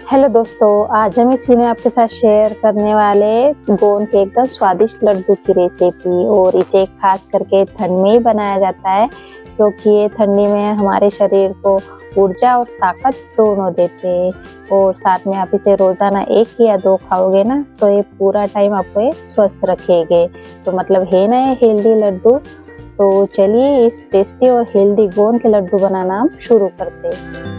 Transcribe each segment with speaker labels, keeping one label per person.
Speaker 1: Hello दोस्तों, आज हम इस वीडियो में आपके साथ शेयर करने वाले गोंद के एकदम स्वादिष्ट लड्डू की रेसिपी। और इसे खास करके ठंड में ही बनाया जाता है क्योंकि ये ठंडी में हमारे शरीर को ऊर्जा और ताकत दोनों देते हैं। और साथ में आप इसे रोजाना 1 या 2 खाओगे ना तो ये पूरा टाइम आपको ये स्वस्थ रखेंगे। तो मतलब है ना ये हेल्दी लड्डू। तो चलिए इस टेस्टी और हेल्दी गोंद के लड्डू बनाना हम शुरू करते हैं।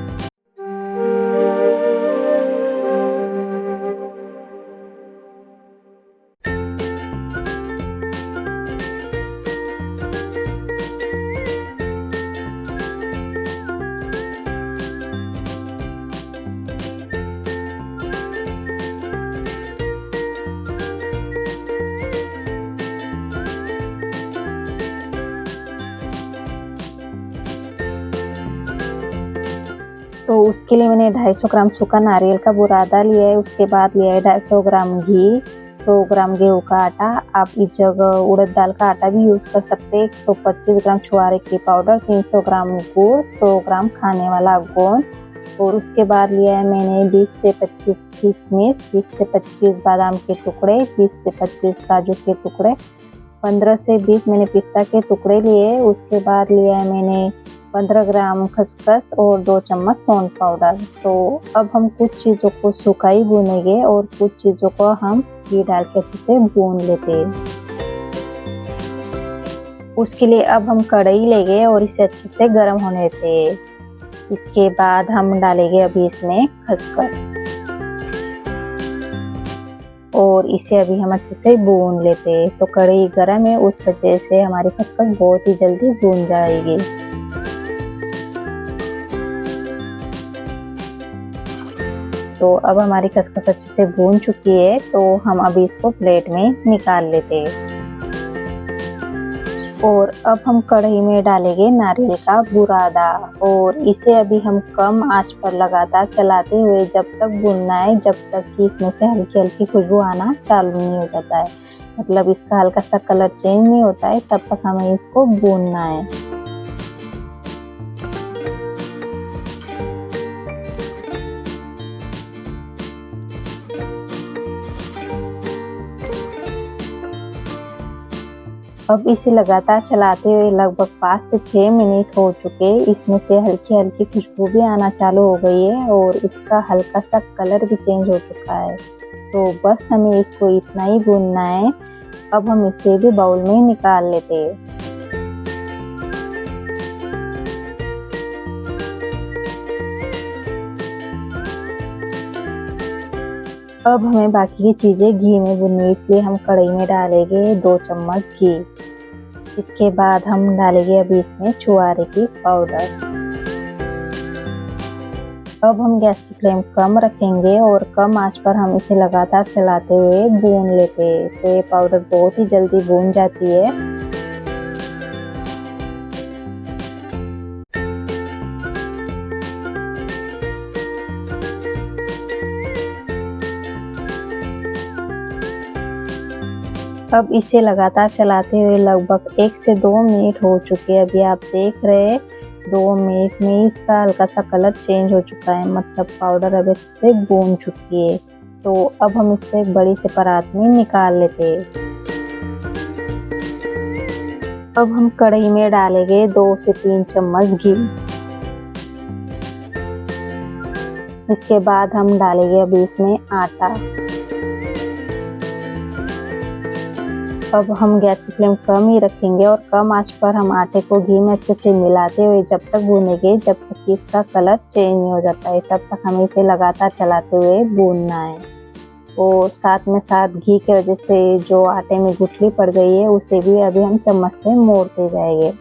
Speaker 1: तो उसके लिए मैंने 250 ग्राम सूखा नारियल का बुरादा लिया है। उसके बाद लिया है 250 ग्राम घी, 100 ग्राम गेहूं का आटा। आप इस जगह उड़द दाल का आटा भी यूज़ कर सकते हैं। 125 ग्राम छुआरे की पाउडर, 300 ग्राम गुड़, 100 ग्राम खाने वाला गोंद। और उसके बाद लिया है मैंने 20 से 25 किशमिश, 20 से 25 बादाम के टुकड़े, 20 से 25 काजू के टुकड़े, 15 से 20 मैंने पिस्ता के टुकड़े लिए। उसके बाद लिया है मैंने 15 ग्राम खसखस और 2 चम्मच सौंठ पाउडर। तो अब हम कुछ चीज़ों को सूखा ही भूनेंगे और कुछ चीज़ों को हम घी डाल के अच्छे से भून लेते हैं। उसके लिए अब हम कढ़ाई लेंगे और इसे अच्छे से गर्म होने देते हैं। इसके बाद हम डालेंगे अभी इसमें खसखस और इसे अभी हम अच्छे से भून लेते हैं। तो कढ़ाई गर्म है, उस वजह से हमारी खसखस बहुत ही जल्दी भून जाएगी। तो अब हमारी खसखस अच्छे से भून चुकी है, तो हम अभी इसको प्लेट में निकाल लेते हैं। और अब हम कढ़ाई में डालेंगे नारियल का बुरादा और इसे अभी हम कम आंच पर लगातार चलाते हुए जब तक भूनना है जब तक कि इसमें से हल्की हल्की खुशबू आना चालू नहीं हो जाता है। मतलब इसका हल्का सा कलर चेंज नहीं होता है, तब तक हमें इसको भूनना है। अब इसे लगातार चलाते हुए लगभग 5 से 6 मिनट हो चुके। इसमें से हल्की हल्की खुशबू भी आना चालू हो गई है और इसका हल्का सा कलर भी चेंज हो चुका है। तो बस हमें इसको इतना ही भूनना है। अब हम इसे भी बाउल में निकाल लेते हैं। अब हमें बाकी की चीज़ें घी में भूननी है, इसलिए हम कढ़ाई में डालेंगे 2 चम्मच घी। इसके बाद हम डालेंगे अभी इसमें छुआरे की पाउडर। अब हम गैस की फ्लेम कम रखेंगे और कम आंच पर हम इसे लगातार चलाते हुए भून लेते हैं। तो ये पाउडर बहुत ही जल्दी भून जाती है। अब इसे लगातार चलाते हुए लगभग 1 से 2 मिनट हो चुके हैं। अभी आप देख रहे हैं 2 मिनट में इसका हल्का सा कलर चेंज हो चुका है, मतलब पाउडर अब अच्छे से भून चुकी है। तो अब हम इसको एक बड़ी से परात में निकाल लेते हैं। अब हम कढ़ाई में डालेंगे 2 से 3 चम्मच घी। इसके बाद हम डालेंगे अभी इसमें आटा। अब हम गैस की फ्लेम कम ही रखेंगे और कम आंच पर हम आटे को घी में अच्छे से मिलाते हुए जब तक भूनेंगे जब तक कि इसका कलर चेंज नहीं हो जाता है, तब तक हमें इसे लगातार चलाते हुए भूनना है। और साथ में साथ घी की वजह से जो आटे में गुठली पड़ गई है उसे भी अभी हम चम्मच से मोड़ते जाएंगे।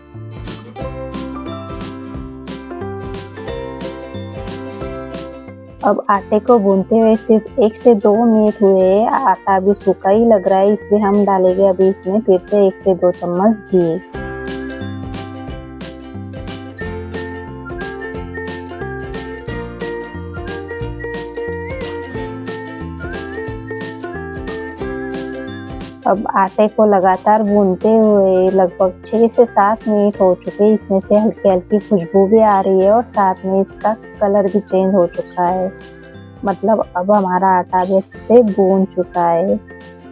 Speaker 1: अब आटे को भूनते हुए सिर्फ 1 से 2 मिनट हुए। आटा अभी सूखा ही लग रहा है, इसलिए हम डालेंगे अभी इसमें फिर से 1 से 2 चम्मच घी। अब आटे को लगातार भूनते हुए लगभग 6 से 7 मिनट हो चुके। इसमें से हल्की हल्की खुशबू भी आ रही है और साथ में इसका कलर भी चेंज हो चुका है। मतलब अब हमारा आटा भी अच्छे से भून चुका है।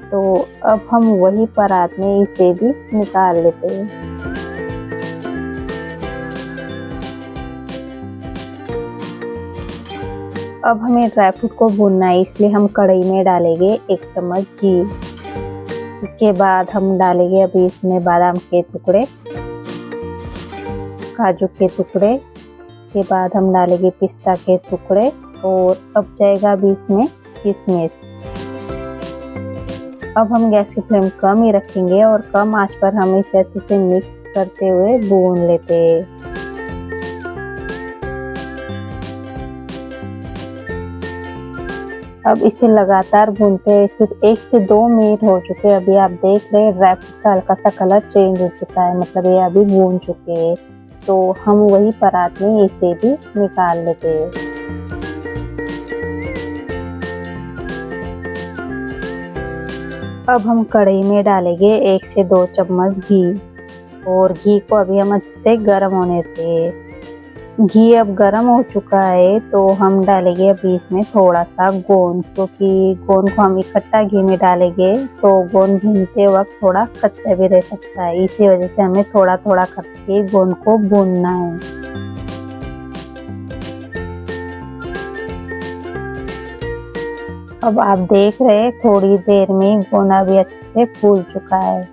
Speaker 1: तो अब हम वही परात में इसे भी निकाल लेते हैं। अब हमें ड्राई फ्रूट को भूनना है, इसलिए हम कढ़ाई में डालेंगे 1 चम्मच घी। इसके बाद हम डालेंगे अभी इसमें बादाम के टुकड़े, काजू के टुकड़े। इसके बाद हम डालेंगे पिस्ता के टुकड़े और अब जाएगा अभी इसमें किशमिश। अब हम गैस की फ्लेम कम ही रखेंगे और कम आंच पर हम इसे अच्छे से मिक्स करते हुए भून लेते हैं। अब इसे लगातार भूनते हैं, सिर्फ 1 से 2 मिनट हो चुके हैं। अभी आप देख रहे हैं ड्राई फ्रूट का हल्का सा कलर चेंज हो चुका है, मतलब ये अभी भून चुके हैं। तो हम वही परात में इसे भी निकाल लेते हैं। अब हम कढ़ाई में डालेंगे 1 से 2 चम्मच घी और घी को अभी हम अच्छे से गर्म होने देते हैं। घी अब गर्म हो चुका है तो हम डालेंगे अभी इसमें थोड़ा सा गोंद, क्योंकि गोंद को हम इकट्ठा घी में डालेंगे तो गोंद भूनते वक्त थोड़ा कच्चा भी रह सकता है। इसी वजह से हमें थोड़ा थोड़ा करके गोंद को भूनना है। अब आप देख रहे हैं थोड़ी देर में गोंद अभी अच्छे से फूल चुका है,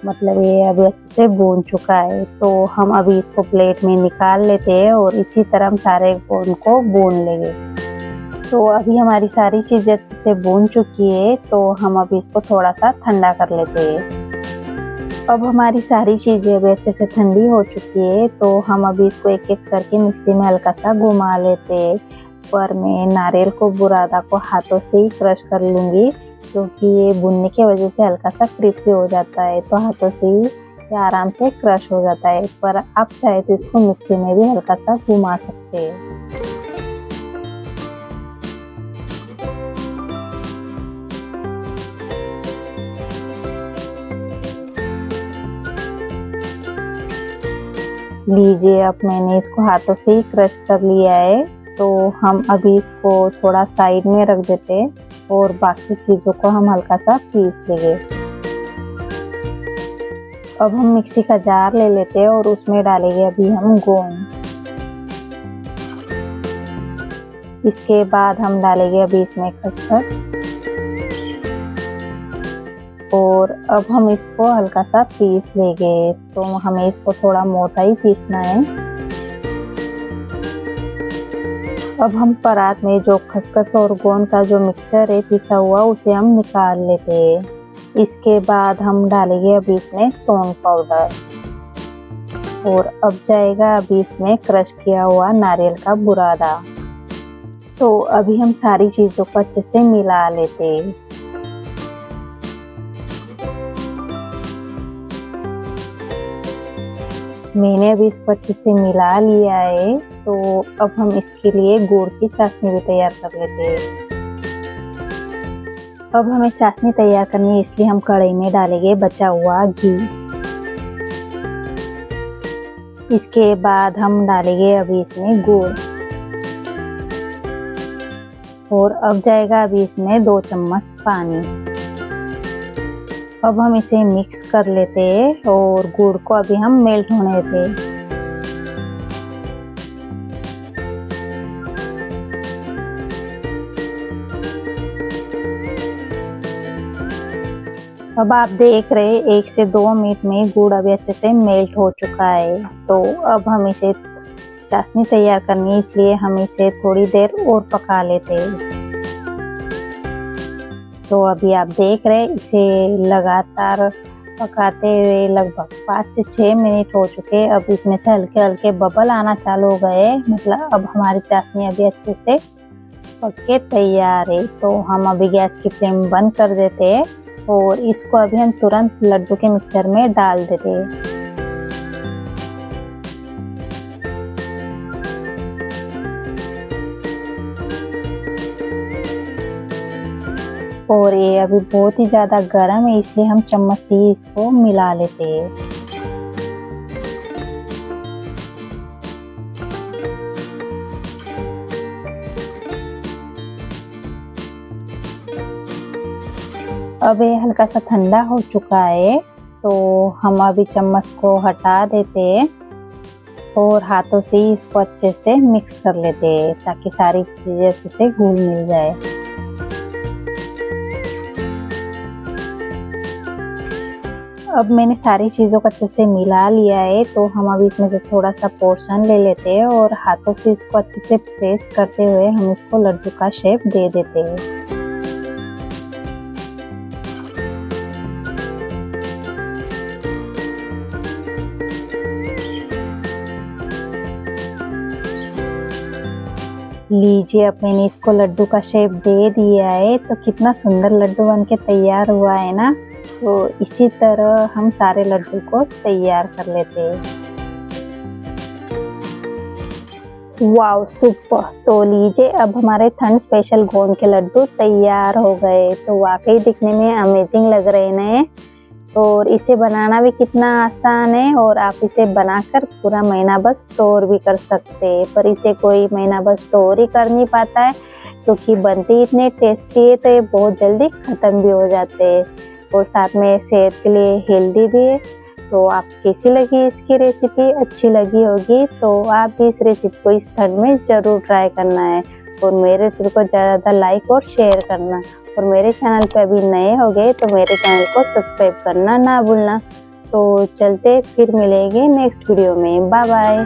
Speaker 1: मतलब ये अभी अच्छे से भून चुका है। तो हम अभी इसको प्लेट में निकाल लेते हैं और इसी तरह हम सारे गोंद को भून लेंगे। तो अभी हमारी सारी चीज़ें अच्छे से भून चुकी है, तो हम अभी इसको थोड़ा सा ठंडा कर लेते हैं। अब हमारी सारी चीज़ें अभी अच्छे से ठंडी हो चुकी है, तो हम अभी इसको एक एक करके मिक्सी में हल्का सा घुमा लेते हैं। पर मैं नारियल को बुरादा को हाथों से ही क्रश कर लूँगी, क्योंकि ये भुनने की वजह से हल्का सा क्रिस्पी हो जाता है, तो हाथों से ही ये आराम से क्रश हो जाता है। पर आप चाहे तो इसको मिक्सी में भी हल्का सा घुमा सकते हैं। लीजिए अब मैंने इसको हाथों से ही क्रश कर लिया है, तो हम अभी इसको थोड़ा साइड में रख देते हैं और बाकी चीज़ों को हम हल्का सा पीस लेंगे। अब हम मिक्सी का जार ले लेते हैं और उसमें डालेंगे अभी हम गोंद। इसके बाद हम डालेंगे अभी इसमें खसखस और अब हम इसको हल्का सा पीस लेंगे। तो हमें इसको थोड़ा मोटा ही पीसना है। अब हम परात में जो खसखस और गोंद का जो मिक्सचर है पिसा हुआ, उसे हम निकाल लेते हैं। इसके बाद हम डालेंगे अभी इसमें सौंफ पाउडर और अब जाएगा अभी इसमें क्रश किया हुआ नारियल का बुरादा। तो अभी हम सारी चीज़ों को अच्छे से मिला लेते हैं। मैंने अभी इसको अच्छे से मिला लिया है, तो अब हम इसके लिए गुड़ की चाशनी भी तैयार कर लेते हैं। अब हमें चाशनी तैयार करनी है, इसलिए हम कढ़ाई में डालेंगे बचा हुआ घी। इसके बाद हम डालेंगे अभी इसमें गुड़ और अब जाएगा अभी इसमें 2 चम्मच पानी। अब हम इसे मिक्स कर लेते हैं और गुड़ को अभी हम मेल्ट होने देते हैं। अब आप देख रहे हैं 1 से 2 मिनट में गुड़ अभी अच्छे से मेल्ट हो चुका है। तो अब हम इसे चाशनी तैयार करनी है, इसलिए हम इसे थोड़ी देर और पका लेते हैं। तो अभी आप देख रहे हैं इसे लगातार पकाते हुए लगभग 5 से 6 मिनट हो चुके। अब इसमें से हल्के हल्के बबल आना चालू हो गए, मतलब अब हमारी चाशनी अभी अच्छे से पक के तैयार है। तो हम अभी गैस की फ्लेम बंद कर देते हैं और इसको अभी हम तुरंत लड्डू के मिक्सचर में डाल देते हैं। और ये अभी बहुत ही ज़्यादा गर्म है, इसलिए हम चम्मच से ही इसको मिला लेते हैं। अब ये हल्का सा ठंडा हो चुका है, तो हम अभी चम्मच को हटा देते हैं और हाथों से ही इसको अच्छे से मिक्स कर लेते हैं ताकि सारी चीज़ें अच्छे से घुल मिल जाए। अब मैंने सारी चीज़ों को अच्छे से मिला लिया है, तो हम अभी इसमें से थोड़ा सा पोर्शन ले लेते हैं और हाथों से इसको अच्छे से प्रेस करते हुए हम इसको लड्डू का शेप दे देते हैं। लीजिए, अब मैंने इसको लड्डू का शेप दे दिया है, तो कितना सुंदर लड्डू बनके तैयार हुआ है ना। तो इसी तरह हम सारे लड्डू को तैयार कर लेते हैं। वाव, सुपर। तो लीजिए, अब हमारे ठंड स्पेशल गोंद के लड्डू तैयार हो गए। तो वाकई दिखने में अमेजिंग लग रहे हैं और इसे बनाना भी कितना आसान है और आप इसे बनाकर पूरा महीना भर स्टोर भी कर सकते हैं। पर इसे कोई महीना भर स्टोर ही कर नहीं पाता है क्योंकि बनते इतने टेस्टी है, तो ये बहुत जल्दी ख़त्म भी हो जाते हैं और साथ में सेहत के लिए हेल्दी भी है। तो आप कैसी लगी इसकी रेसिपी? अच्छी लगी होगी तो आप भी इस रेसिपी को इस ठंड में ज़रूर ट्राई करना है और मेरे रेसिपी को ज़्यादा लाइक और शेयर करना। और मेरे चैनल पे अभी नए हो गए तो मेरे चैनल को सब्सक्राइब करना ना भूलना। तो चलते फिर मिलेंगे नेक्स्ट वीडियो में। Bye bye.